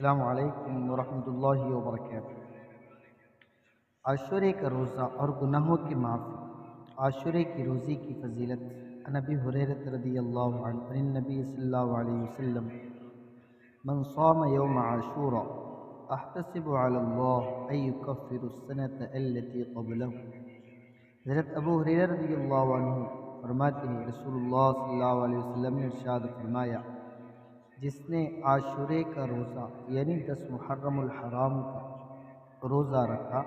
السلام علیکم ورحمۃ اللہ وبرکاتہ۔ عاشورے کا روزہ اور گناہوں کی معافی۔ عاشورے کی روزی کی فضیلت۔ عن ابی ہریرہ رضی اللہ عنہ عن النبی صلی اللہ علیہ وسلم من صام یوم عاشورا احتسب علی اللہ ان یکفر السنة التي قبلہ۔ حضرت ابو ہریرہ رضی اللہ عنہ فرماتے ہیں رسول اللہ صلی اللہ علیہ وسلم نے ارشاد فرمایا، جس نے عاشورے کا روزہ یعنی 10 محرم الحرام کا روزہ رکھا،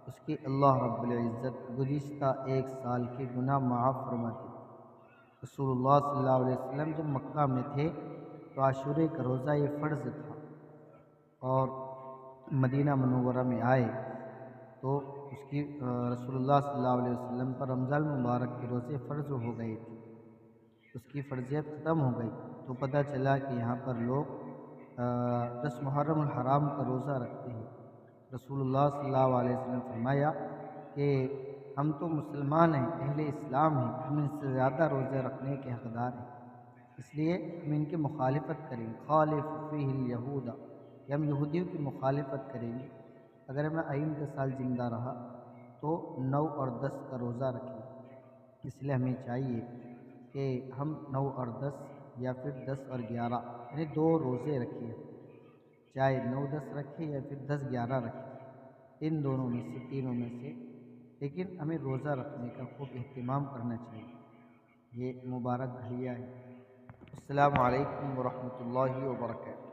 اس کے اللہ رب العزت گزشتہ 1 سال کے گناہ معاف فرماتے تھے۔ رسول اللہ صلی اللہ علیہ وسلم جب مکہ میں تھے تو عاشورے کا روزہ یہ فرض تھا، اور مدینہ منورہ میں آئے تو رسول اللہ صلی اللہ علیہ وسلم پر رمضان المبارک کے روزے فرض ہو گئے تھے، اس کی فرضیت ختم ہو گئی تو پتہ چلا کہ یہاں پر لوگ 10 محرم الحرام کا روزہ رکھتے ہیں۔ رسول اللہ صلی اللہ علیہ وسلم فرمایا کہ ہم تو مسلمان ہیں، اہل اسلام ہیں، ہم ان سے زیادہ روزے رکھنے کے حقدار ہیں، اس لیے ہم ان کی مخالفت کریں گے۔ خالف فیہ الیہود، کہ ہم یہودیوں کی مخالفت کریں گے۔ اگر میں آئندہ سال زندہ رہا تو 9 اور 10 کا روزہ رکھیں، اس لیے ہمیں چاہیے کہ ہم 9 اور 10 یا پھر 10 اور 11 یعنی 2 روزے رکھیں، چاہے 9-10 رکھیں یا پھر 10-11 رکھیں، ان دونوں میں سے، تینوں میں سے، لیکن ہمیں روزہ رکھنے کا خوب اہتمام کرنا چاہیے۔ یہ مبارک گھڑیاں ہیں۔ السلام علیکم ورحمۃ اللہ وبرکاتہ۔